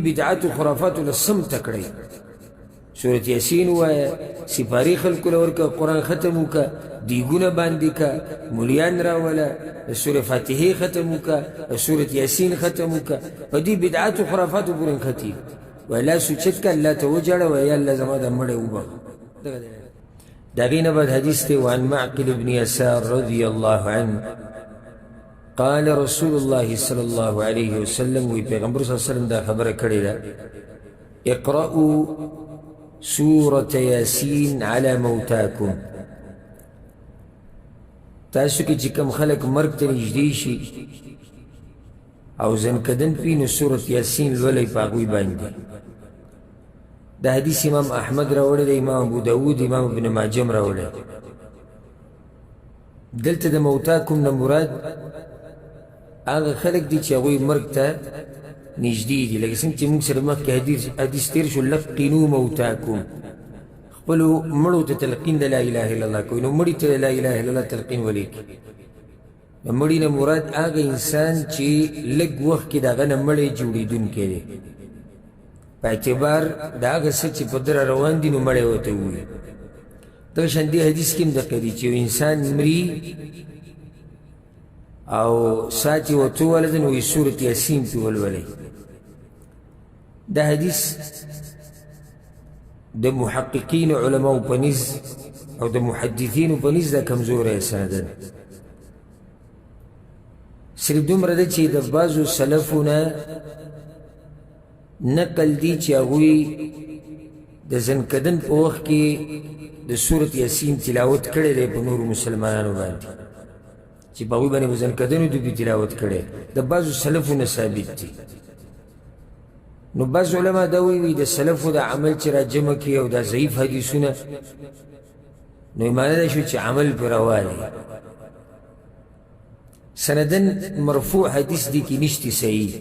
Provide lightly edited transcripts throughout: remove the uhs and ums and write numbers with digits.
بدعات و خرافات لسم تکړی سورة یاسین وایا سپاری خلکو له ورکه قرآن ختم وکه دیګونه باندې که مولیان راوله سورة فاتحې ختم وکه سورة یاسین ختم وکه په دې بدعات و خرافاتو پورې نښتي وایي لاس اوچت که الله ته وجاړه وایي الله زما دا مړی وبخه د هغې نه بعد حدیث دی وعن معقل بن یسار رضی الله عنه قال رسول الله صلی الله علیه وسلم وی پیغمبر صلی الله علیه وسلم دا خبره کړې ده اقرأوا سورة یاسین علی موتاکم تاسو کې چې کوم خلک مرګ ته نږدې شي او زنکدن پي نو سورة یاسین لولئ په هغوی باندې دا حدیث امام احمد راوړی دی امام ابو داود امام ابن ماجه هم راوړی دلته د موتاکم نه مراد هغه خلک دي چې هغوی مرګ ته نږدې دي لکه څنګه چې موږ سره مخکې حدیث تېر شو لقنو موتاکم خپلو مړو ته تلقین د لا اله الا الله کوي نو مړي ته لا اله الا الله تلقین ولیکي د مړي نه مراد هغه انسان چې لږ وخت کې د هغه نه مړی جوړېدونکی دی په اعتبار د هغه څه چې په ده روان دي نو مړی ورته ووایي دغه شان دې حدیث کې هم دقه دي چې یو انسان مري او ساعت یې ورته ووالده نو وایي سورة یاسین پې ولولئ دا حدیث د محققین علماو په نزد او د محدثینو په نزد دا کمزوری سنده ده صرف دومره ده چې د بعضو سلفو نه نقل دی چې هغوی د زنکدن په وخت کې د سورة یاسین تلاوت کړی دی په نورو مسلمانانو باندې چې په هغوی باندې به زنکدنو دوی تلاوت کړی د بعضو سلفو نه ثابت دی نو بعض علما دا وایي د سلفو د عمل چې را جمع کړي او دا ضعیف حدیثونه نو معنی دا شو چې عمل پرې روا دی سندن مرفوع حدیث دی کې نشتی صحیح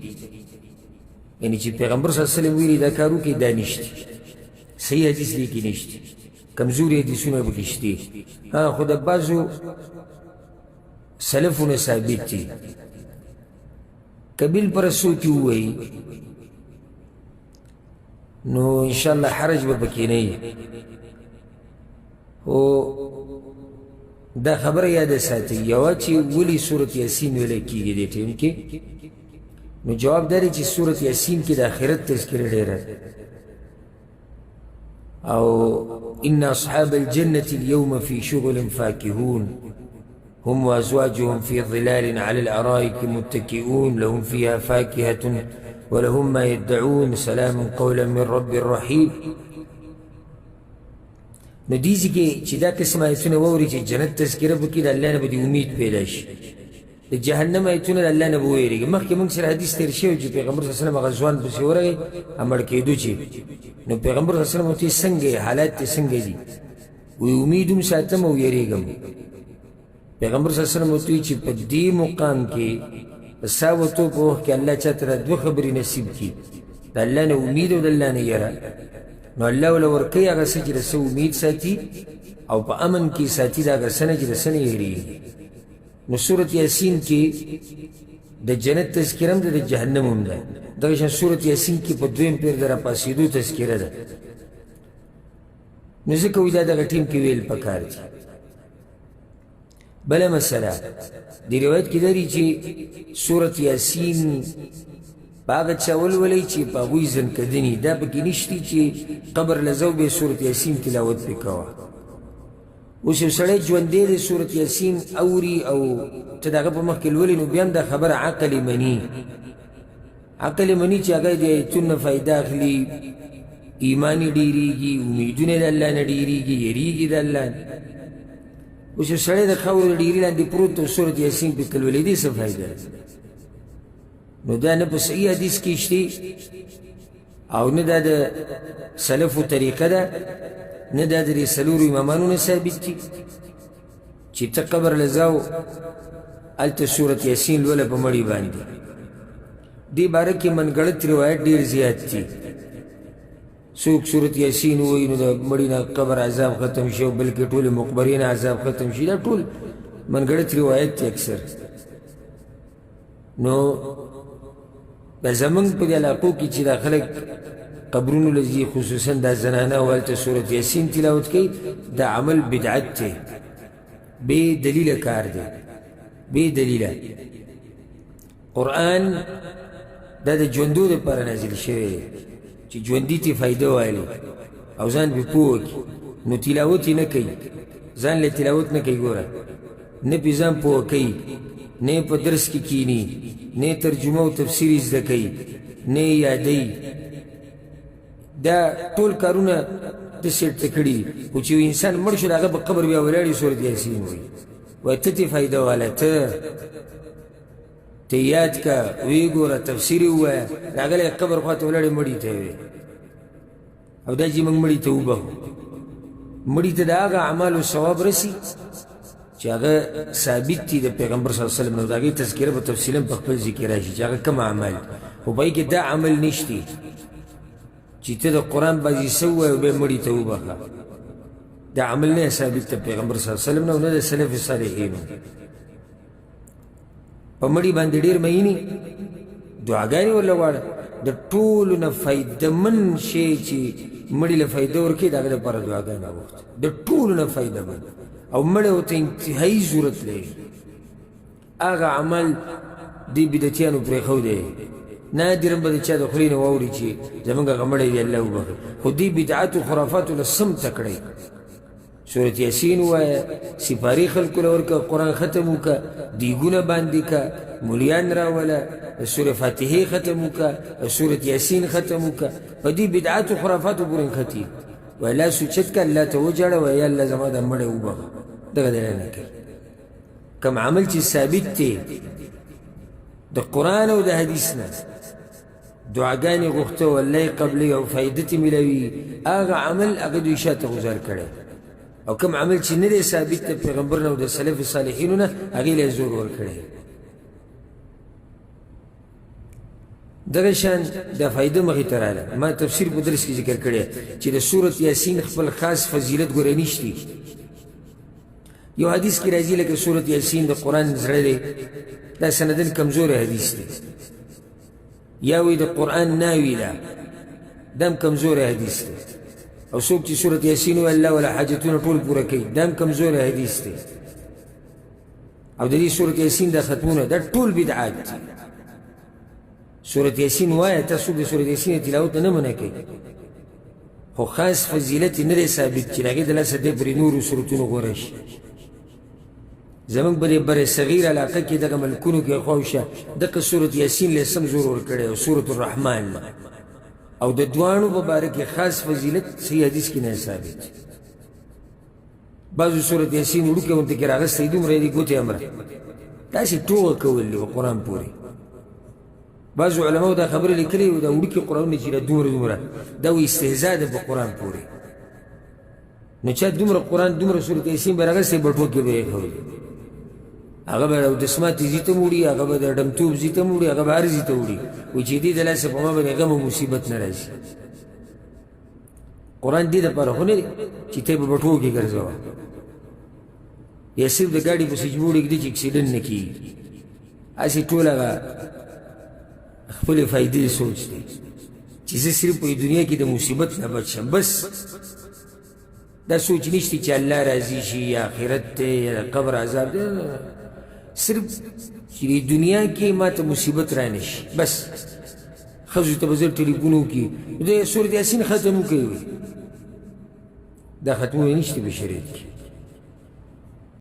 یعنی چې پیغمبر صلی الله علیه وسلم ویلي دا کار وکړئ دا نشتی صحیح حدیث دی کې نشتی کمزوري حدیثونه پکې شته خو د بعضو سلفو نه ثابت دي که بالپرستو کې ووایي نو انشاءالله حرج به پکې نه وي خو دا خبره یاده ساتئ یوه چې ولې سورة یاسین ویلی کېږي دې ټیم کې نو جواب دا دی چې سورة یاسین کې د آخرت تذکره ډېره او ان اصحاب الجنة اليوم في شغل فاكهون هم وازواجهم في ظلال على الارائك متكئون لهم فيها فاكهة ولهم ما يدعون سلام قولا من رب رحيم نو دیزی کې چې دا قسم آیتونه واوري چې جنت تذکره وکړي د الله نه به دې امید پیدا شي د جهنم آیتونه د الله نه به وویریږي مخکې موږ سره حدیث تېر شوی چې پیغمبر صلی الله علیه وسلم هغه ځوان پسې ورغی مړ کېدو چې نو پیغمبر صلی الله علیه وسلم ورته څنګه حالات دې څنګه دي وایي امید هم ساتم او یېرېږم پیغمبر صلی الله علیه وسلم ورته وایي چې په دې مقام کې په سا وتو په وخت کې الله چاته را دوه خبرې نصیب کړي د الله نه امید او د الله نه یره نو الله وله ورکوي هغه څه چې د څه امید ساتي او په امن کې ساتي د هغه څه نه چې د څه نه یېرېږي نو سورة یاسین کې د جنت تذکره هم ده د جهنم هم ده دغه شان سورة یاسین کې په دویم پیر د راپاسېدو تذکره ده نو ځکه وایي دا دغه ټیم کې ویل پکار دي بله مسله دې روایت کې دا دي چې سورة یاسین په هغه چا ولولئ چې په هغوی زنکدني دا پکې نشتي چې قبر له ځو به سورة یاسین تلاوت پې کوه اوس یو سړی ژوندی دی سورة یاسین اوري او ته د هغه په مخکې لولي نو بیا هم دا خبره عقل یې مني عقل یې مني چې هغه د ایتونو نه فایده اخلي ایمان یې ډېرېږي امیدونه د الله نه ډېرېږي یېرېږي د الله نه اوس یو سړی د خاورو د ډېري لاندې پروت او سورة یاسین پې که لولي دې څه فایده ده نو دا نه په صحیح حدیث کې شته او نه دا د سلفو طریقه ده نه دا د دې څلورو امامانو نه ثابت دي چې ته قبر له ځاو هلته سورة یاسین لوله په مړي باندې دې باره کې منګړت روایت ډېر زیات دي څوک سورة یاسین ووایي نو د مړي نه قبر عذاب ختم شي او بلکې ټولې مقبرې نه عذاب ختم شي دا ټول منګړت روایت دی اکثر نو دا زمونږ په دې علاقو کې چې دا خلک قبرونو له ځي خصوصا دا زنانه او هلته سورت یاسین تلاوت کوي دا عمل بدعت دی بې دلیله کار دی بې دلیله قرآن دا د ژوندو دپاره نازل شوی دی چې ژوندي ته فایده وایلي او ځان پې پوه کړي نو تلاوت یې نه کوي ځان له تلاوت نه کوي ګوره نه پې ځان پوه کوي نه په درس کې کینی نه ترجمه او تفسیر یې زده کوي نه یې یادوي دا ټول کارونه داسې ورته کړي دي خو چې یو انسان مړ شو د هغه په قبر بیا ولاړ سورت یاسین وایي وایي ته تې فایده واله ته یاد که ویې ګوره تفسیر یې ووایه راغلی قبر خوا ته ولاړې مړي ته وې او دا چې موږ مړي ته وبهو مړي ته د هغه اعمالو ثواب رسي چې هغه ثابت دي د پیغمبر صلی الله علیه وسلم نو د هغې تذکره به تفصیلا په خپل ذکر راشي چې هغه کوم اعمال خو په هغې کې دا عمل نشتی چې ته د قرآن بازي څه ووایې او بیا مړي ته وبخه دا عمل نه ثابت د پیغمبر صلی الله علیه وسلم نه او نه د سلف صالحینو په مړي باندې ډېر مینې دعاګانې ورله غواړه د ټولو نه فایدهمن شی چې مړي له فایده ورکوي د هغه لپاره دعاګانې وغوښته د ټولو نه فایدهمن او مړی ورته انتهایي ضرورت لري هغه عمل دې بدعتیانو پرېښودی نادرا به د چا د خولې نه واوري چې زموږ هغه مړی دی الله وبخي خو دې بدعاتو خرافاتو له سمته کړی سورت یاسین ووایه سپارې خلکو له ورکه قرآن ختم وکړه دیګونه باندې که مولیان راوله د سورې فاتحې ختم وکړه د سورت یاسین ختم وکړه په دې بدعاتو خرافاتو پورې نښتي وایي لاس اوچت که الله ته وجاړه وایي یا الله زما دا مړی وبخه دغه دی نه کوي کوم عمل چې ثابت دی د قرآن او د حدیث نه دعاګانې غوښته او الله یې قبلوي او فایده ترې میلاوي هغه عمل هغه دوی شاته غوزار کړی او کوم عمل چې نه دی ثابت د پیغمبر نه او د سلف صالحینو نه هغې له یې زور ورکړی دغه شان دا فایده مخې ته راغله ما تفسیر په درس کې ذکر کړی چې د سورت یاسین خپل خاص فضیلت ګوره نشتی یو حدیث کې راځي لکه سورت یاسین د قرآن زړه دی دا سندن کمزوری حدیث دی یا وی د قرآن ناوی ده دا هم کمزوری حدیث دی او څوک چې سورت یاسین وایي الله ولا حاجتونه ټول پوره کوي دا هم کمزوری حدیث دی او د دې سورت یاسین دا ختمونه دا ټول بدعات دي سورت یاسین وایه تاسو د سورت یاسین تلاوت نه منع کوي خو خاص فضیلت یې نه دی ثابت چې د هغې د لاسه دی پرې نورو سورتونو غوره شي زمونږ په دې بر صغیر علاقه کې دغه ملکونو کې خواوشه دغه سورت یاسین له سم زور ورکړی او سورت الرحمن او د دواړو په باره کې خاص فضیلت صحیح حدیث کې نه ثابت بعضو سورت یاسین وړوکی ورته کې راغستی دومره یې دي ګوتې امره داسې ټوغه کول دي په قرآن پورې بعضو علماو دا خبره لیکلې دا وړوکي قرآنونه چې دا دومره دا و استهزا ده په قرآن پورې نو چا دومره قرآن دومره سورت یاسین به راغستی بټوه کې به یې کول هغه به اودسمات زی ته وړي هغه به د ډمتوب زی ته وړي هغه به هر زی ته وړي وایي چې دې د لاسه په ما باندې غم او مصیبت نه راځي قرآن دې دپاره خو نه دی چې ته یې په بټوو کې ګرځوه یا صرف د ګاډي په سجمو ږدي چې اکسیډنټ نه کېږي هسې ټول هغه خپلې فایدې سوچ دی چې زه صرف په دنیا کې د مصیبت نه بچ شم بس دا سوچ نشتی چې الله راضي شي یا آخرت دی یا قبر عذاب دی صرف چې دنیا کې ما ته مصیبت را نشي بس ښځو ته به زر ټلیفون وکړي د سورت یاسین ختم وکوي دا ختمونه نشته په شریعت کې